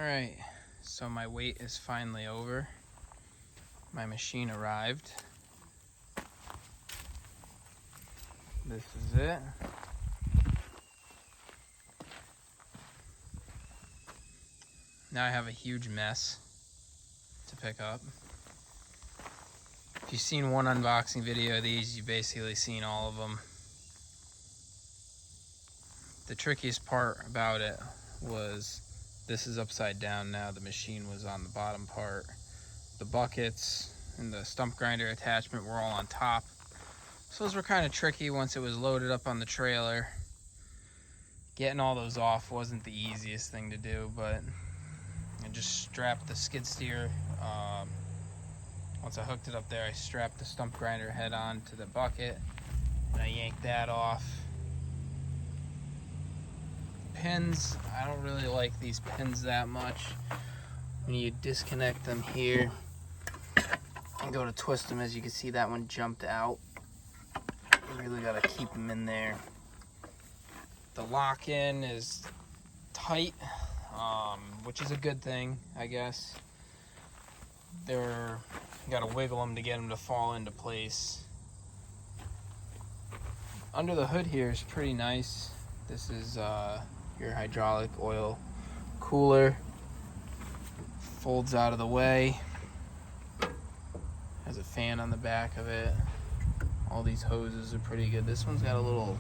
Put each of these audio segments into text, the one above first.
Alright, so my wait is finally over. My machine arrived. This is it. Now I have a huge mess to pick up. If you've seen one unboxing video of these, you've basically seen all of them. The trickiest part about it was this is upside down now. The machine was on the bottom part. The buckets and the stump grinder attachment were all on top. So those were kind of tricky once it was loaded up on the trailer. Getting all those off wasn't the easiest thing to do, but I just strapped the skid steer. Once I hooked it up there, I strapped the stump grinder head on to the bucket and I yanked that off. Pins, I don't really like these pins that much. When you disconnect them here and go to twist them, as you can see, that one jumped out. You really got to keep them in there. The lock-in is tight, which is a good thing, I guess. You got to wiggle them to get them to fall into place. Under the hood here is pretty nice. This is your hydraulic oil cooler. Folds out of the way. Has a fan on the back of it. All these hoses are pretty good. This one's got a little,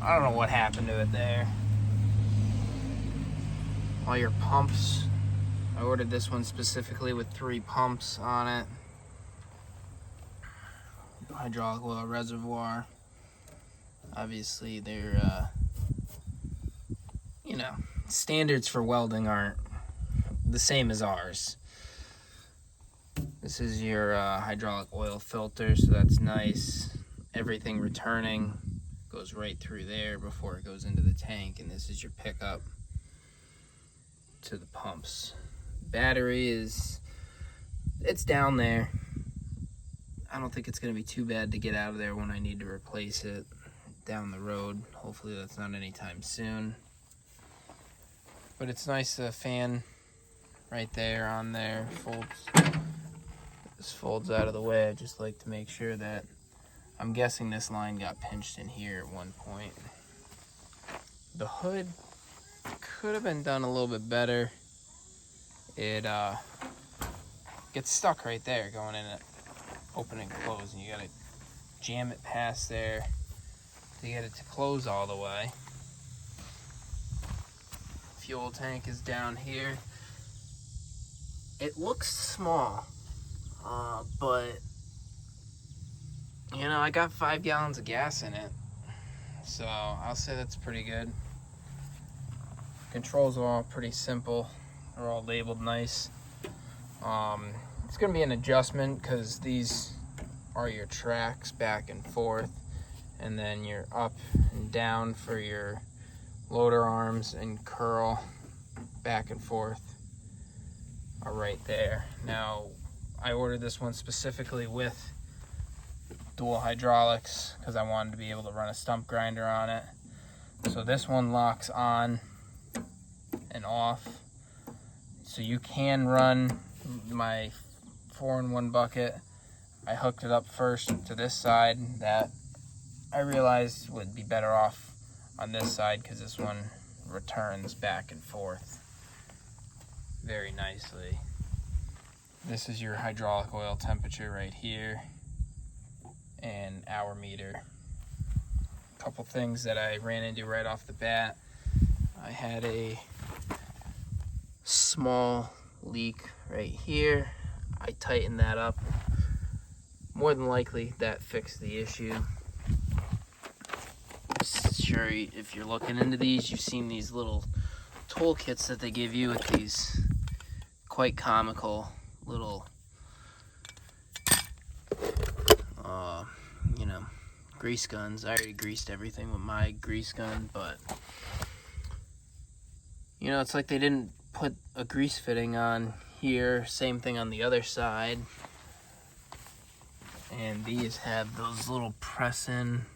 I don't know what happened to it there. All your pumps. I ordered this one specifically with 3 pumps on it. Hydraulic oil reservoir. Obviously they're, standards for welding aren't the same as ours. This is your hydraulic oil filter, so that's nice. Everything returning goes right through there before it goes into the tank, and this is your pickup to the pumps. Battery it's down there. I don't think it's going to be too bad to get out of there when I need to replace it down the road. Hopefully that's not anytime soon. But it's nice, the fan right there on there this folds out of the way. I just like to make sure that, I'm guessing this line got pinched in here at one point. The hood could have been done a little bit better. It gets stuck right there going in it, open and close, and you gotta jam it past there to get it to close all the way. Fuel tank is down here. It looks small, but I got 5 gallons of gas in it, so I'll say that's pretty good. Controls are all pretty simple. They're all labeled nice. It's gonna be an adjustment because these are your tracks back and forth, and then your up and down for your loader arms and curl back and forth are right there. Now, I ordered this one specifically with dual hydraulics because I wanted to be able to run a stump grinder on it. So this one locks on and off. So you can run my 4-in-1 bucket. I hooked it up first to this side. That I realized would be better off on this side because this one returns back and forth very nicely. This is your hydraulic oil temperature right here and hour meter. A couple things that I ran into right off the bat. I had a small leak right here. I tightened that up. More than likely that fixed the issue. Sure, if you're looking into these, you've seen these little toolkits that they give you with these quite comical little grease guns. I already greased everything with my grease gun, but it's like they didn't put a grease fitting on here. Same thing on the other side. And these have those little press in,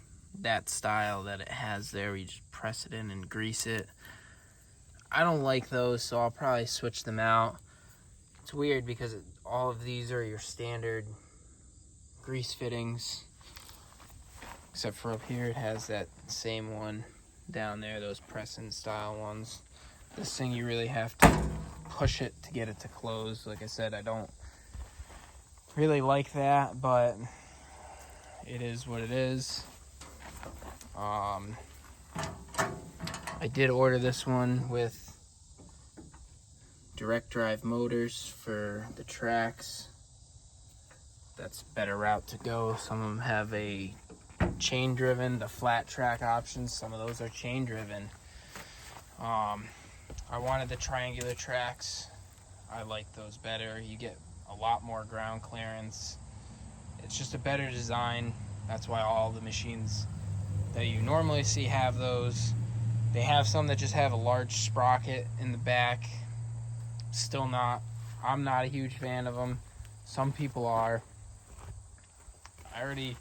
that style that it has there, where you just press it in and grease it. I don't like those, so I'll probably switch them out. It's weird because all of these are your standard grease fittings, except for up here it has that same one down there, those press-in style ones. This thing, you really have to push it to get it to close. Like I said, I don't really like that, but it is what it is. I did order this one with direct drive motors for the tracks. That's a better route to go. Some of them have a chain driven, the flat track options. Some of those are chain driven. I wanted the triangular tracks. I like those better. You get a lot more ground clearance. It's just a better design. That's why all the machines that you normally see have those. They have some that just have a large sprocket in the back. Still not, I'm not a huge fan of them. Some people are. I already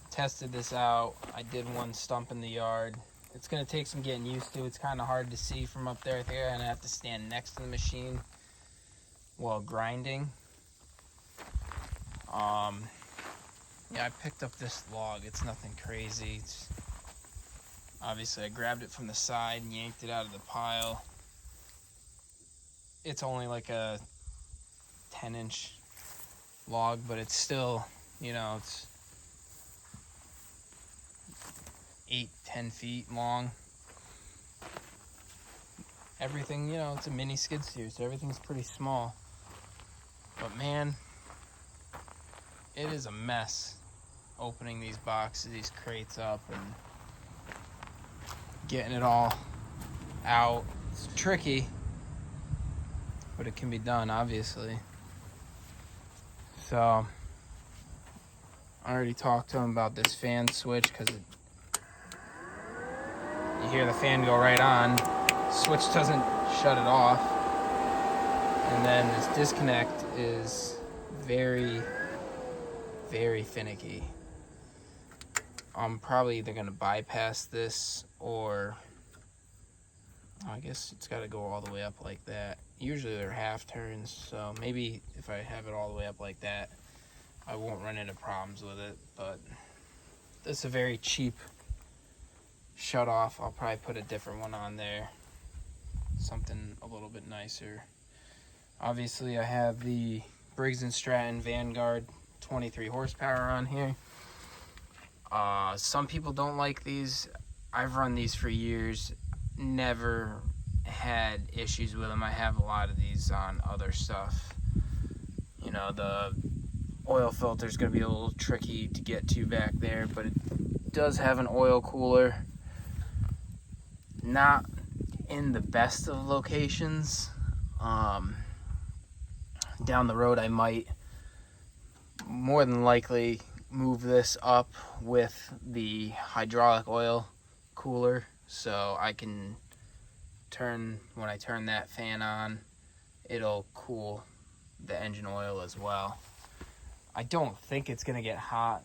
tested this out. I did one stump in the yard. It's gonna take some getting used to. It's kind of hard to see from up there. I think I'm gonna have to stand next to the machine while grinding. Yeah, I picked up this log. It's nothing crazy. Obviously, I grabbed it from the side and yanked it out of the pile. It's only like a 10-inch log, but it's still, you know, it's 8-10 feet long. Everything, you know, it's a mini skid steer, so everything's pretty small. But man, it is a mess opening these boxes, these crates up, and getting it all out. It's tricky, but it can be done, obviously. So I already talked to him about this fan switch, because you hear the fan go right on, switch doesn't shut it off, and then this disconnect is very, very finicky. I'm probably either going to bypass this, or I guess it's got to go all the way up like that. Usually they're half turns, so maybe if I have it all the way up like that, I won't run into problems with it. But this is a very cheap shut off. I'll probably put a different one on there, something a little bit nicer. Obviously I have the Briggs & Stratton Vanguard 23 horsepower on here. Some people don't like these. I've run these for years, never had issues with them. I have a lot of these on other stuff. You know, the oil filter is going to be a little tricky to get to back there, but it does have an oil cooler. Not in the best of locations. Down the road I might more than likely move this up with the hydraulic oil cooler, so I can when I turn that fan on, it'll cool the engine oil as well. I don't think it's gonna get hot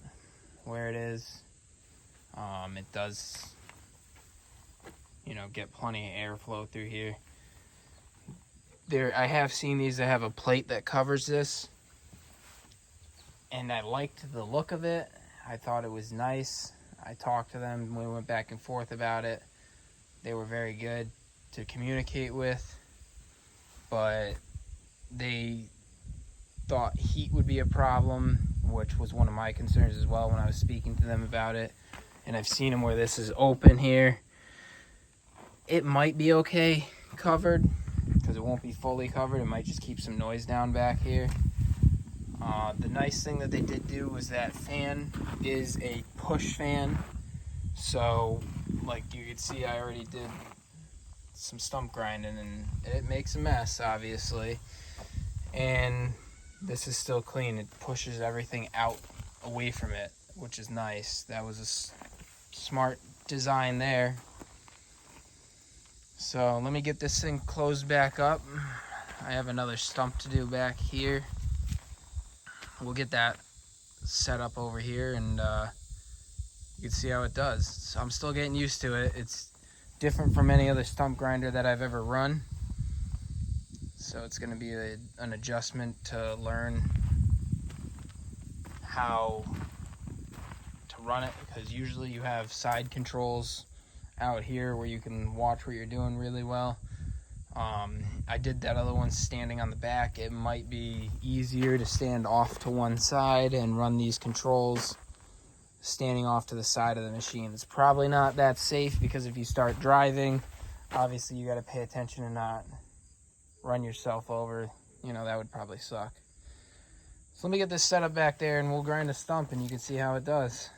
where it is. It does, you know, get plenty of airflow through here. I have seen these that have a plate that covers this, and I liked the look of it. I thought it was nice. I talked to them, we went back and forth about it. They were very good to communicate with, but they thought heat would be a problem, which was one of my concerns as well when I was speaking to them about it. And I've seen them where this is open here. It might be okay covered, because it won't be fully covered. It might just keep some noise down back here. The nice thing that they did do was that fan is a push fan. So, like you could see, I already did some stump grinding, and it makes a mess, obviously. And this is still clean. It pushes everything out away from it, which is nice. That was a smart design there. So let me get this thing closed back up. I have another stump to do back here. We'll get that set up over here, and you can see how it does. So I'm still getting used to it. It's different from any other stump grinder that I've ever run. So it's going to be an adjustment to learn how to run it, because usually you have side controls out here where you can watch what you're doing really well. I did that other one standing on the back. It might be easier to stand off to one side and run these controls standing off to the side of the machine. It's probably not that safe, because if you start driving, obviously you got to pay attention and not run yourself over. You know, that would probably suck. So let me get this set up back there and we'll grind a stump and you can see how it does.